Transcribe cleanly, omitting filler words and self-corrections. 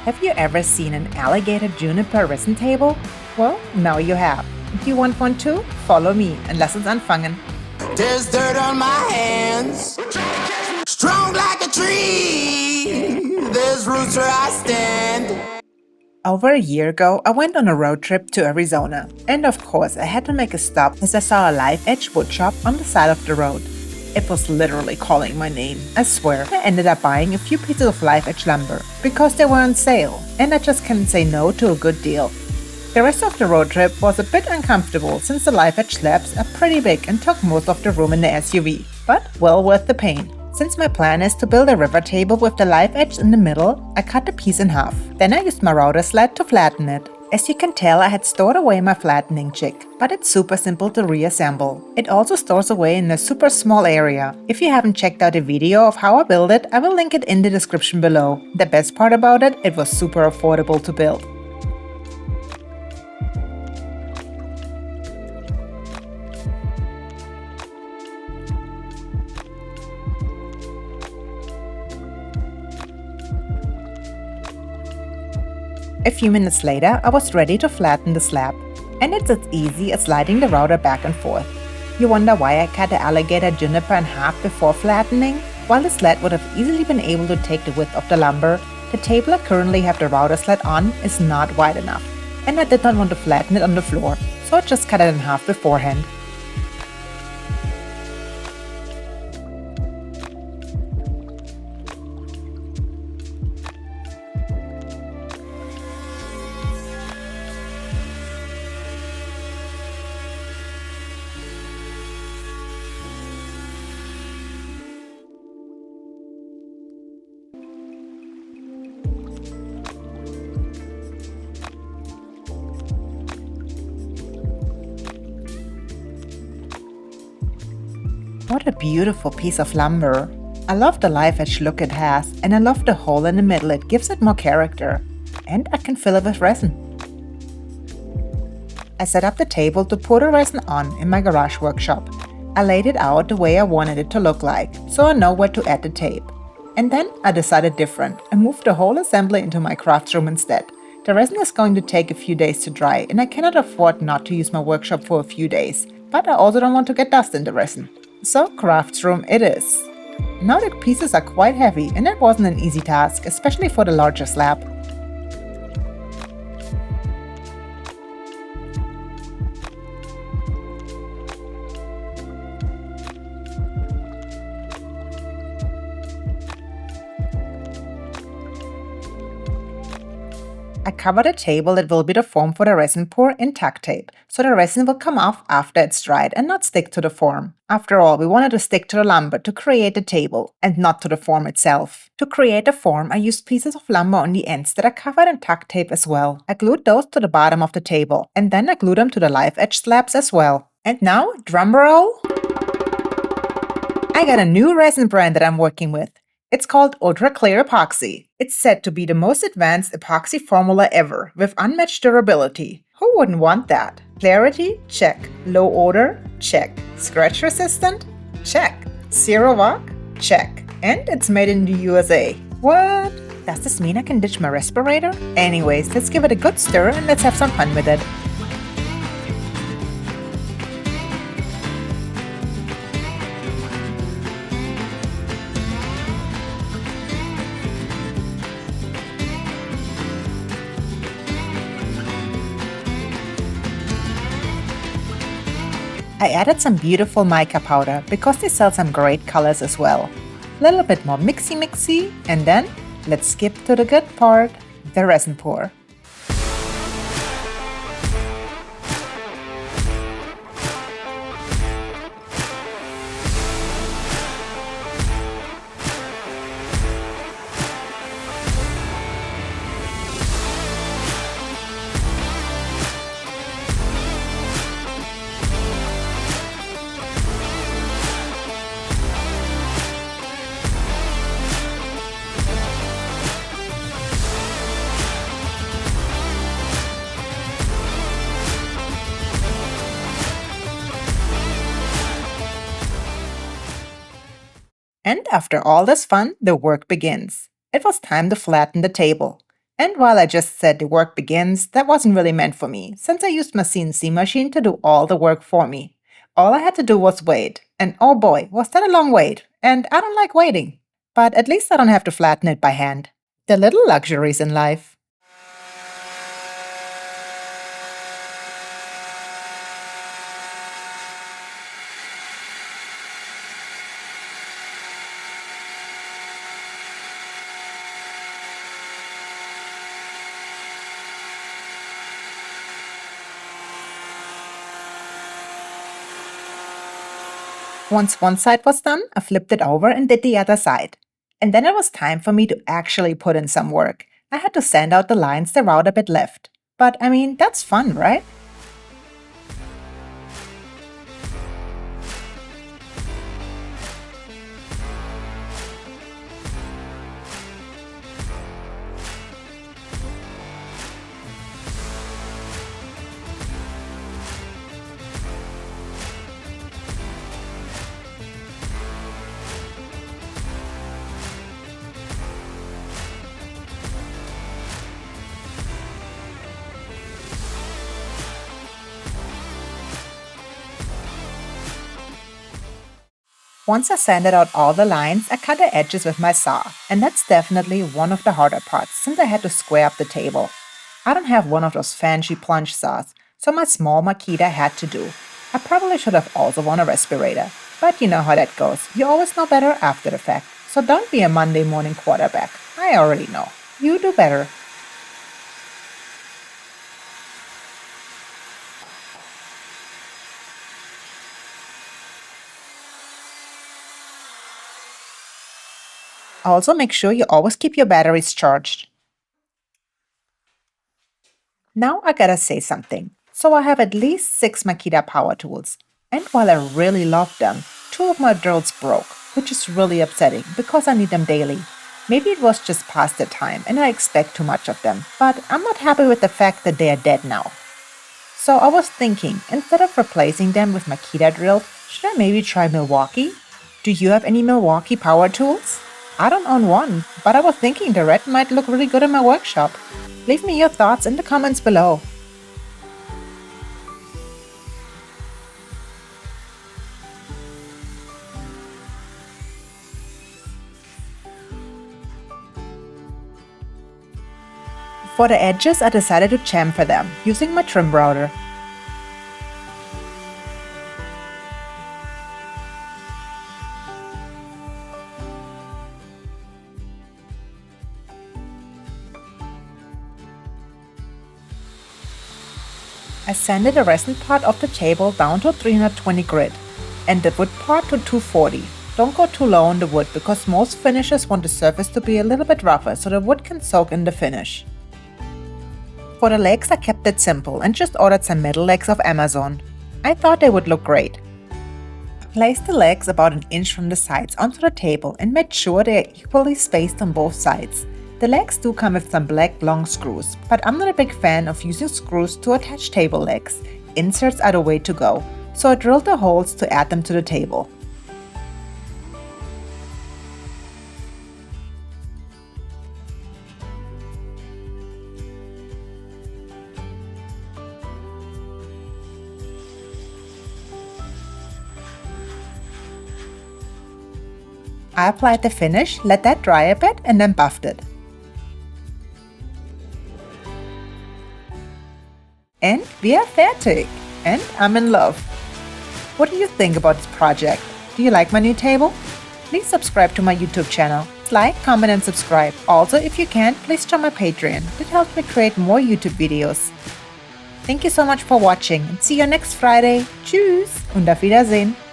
Have you ever seen an alligator juniper resin table? Well, now you have. Do you want one too? Follow me and lass uns anfangen. There's dirt on my hands, strong like a tree. There's roots where I stand. Over a year ago, I went on a road trip to Arizona. And of course, I had to make a stop as I saw a live edge wood shop on the side of the road. It was literally calling my name, I swear. I ended up buying a few pieces of live edge lumber because they were on sale, and I just couldn't say no to a good deal. The rest of the road trip was a bit uncomfortable since the live edge slabs are pretty big and took most of the room in the SUV, but well worth the pain. Since my plan is to build a river table with the live edge in the middle, I cut the piece in half. Then I used my router sled to flatten it. As you can tell, I had stored away my flattening jig, but it's super simple to reassemble. It also stores away in a super small area. If you haven't checked out a video of how I build it, I will link it in the description below. The best part about it, it was super affordable to build. A few minutes later, I was ready to flatten the slab. And it's as easy as sliding the router back and forth. You wonder why I cut the alligator juniper in half before flattening? While the sled would have easily been able to take the width of the lumber, the table I currently have the router sled on is not wide enough. And I did not want to flatten it on the floor, so I just cut it in half beforehand. What a beautiful piece of lumber. I love the live edge look it has, and I love the hole in the middle, it gives it more character. And I can fill it with resin. I set up the table to pour the resin on in my garage workshop. I laid it out the way I wanted it to look like, so I know where to add the tape. And then I decided different and moved the whole assembly into my craft room instead. The resin is going to take a few days to dry, and I cannot afford not to use my workshop for a few days. But I also don't want to get dust in the resin. So crafts room it is. Now the pieces are quite heavy, and that wasn't an easy task, especially for the larger slab. I cover the table that will be the form for the resin pour in tuck tape, so the resin will come off after it's dried and not stick to the form. After all, we wanted to stick to the lumber to create the table, and not to the form itself. To create the form, I used pieces of lumber on the ends that are covered in tuck tape as well. I glued those to the bottom of the table, and then I glued them to the live edge slabs as well. And now, drum roll! I got a new resin brand that I'm working with. It's called Ultra Clear Epoxy. It's said to be the most advanced epoxy formula ever, with unmatched durability. Who wouldn't want that? Clarity? Check. Low odor? Check. Scratch resistant? Check. Zero walk? Check. And it's made in the USA. What? Does this mean I can ditch my respirator? Anyways, let's give it a good stir and let's have some fun with it. I added some beautiful mica powder because they sell some great colors as well. A little bit more mixy, and then let's skip to the good part, the resin pour. And after all this fun, the work begins. It was time to flatten the table. And while I just said the work begins, that wasn't really meant for me, since I used my CNC machine to do all the work for me. All I had to do was wait, and oh boy, was that a long wait, and I don't like waiting. But at least I don't have to flatten it by hand. The little luxuries in life. Once one side was done, I flipped it over and did the other side. And then it was time for me to actually put in some work. I had to sand out the lines the router bit left. But I mean, that's fun, right? Once I sanded out all the lines, I cut the edges with my saw, and that's definitely one of the harder parts since I had to square up the table. I don't have one of those fancy plunge saws, so my small Makita had to do. I probably should have also worn a respirator, but you know how that goes. You always know better after the fact, so don't be a Monday morning quarterback. I already know. You do better. Also, make sure you always keep your batteries charged. Now I gotta say something. So I have at least 6 Makita power tools. And while I really love them, 2 of my drills broke, which is really upsetting because I need them daily. Maybe it was just past their time and I expect too much of them, but I'm not happy with the fact that they are dead now. So I was thinking, instead of replacing them with Makita drills, should I maybe try Milwaukee? Do you have any Milwaukee power tools? I don't own one, but I was thinking the red might look really good in my workshop. Leave me your thoughts in the comments below. For the edges, I decided to chamfer them using my trim router. I sanded the resin part of the table down to 320 grit and the wood part to 240. Don't go too low on the wood because most finishers want the surface to be a little bit rougher so the wood can soak in the finish. For the legs, I kept it simple and just ordered some metal legs off Amazon. I thought they would look great. Place the legs about an inch from the sides onto the table and made sure they are equally spaced on both sides. The legs do come with some black long screws, but I'm not a big fan of using screws to attach table legs. Inserts are the way to go, so I drilled the holes to add them to the table. I applied the finish, let that dry a bit, and then buffed it. And we are fertig! And I'm in love! What do you think about this project? Do you like my new table? Please subscribe to my YouTube channel. Like, comment and subscribe. Also, if you can, please join my Patreon. It helps me create more YouTube videos. Thank you so much for watching and see you next Friday. Tschüss und auf Wiedersehen!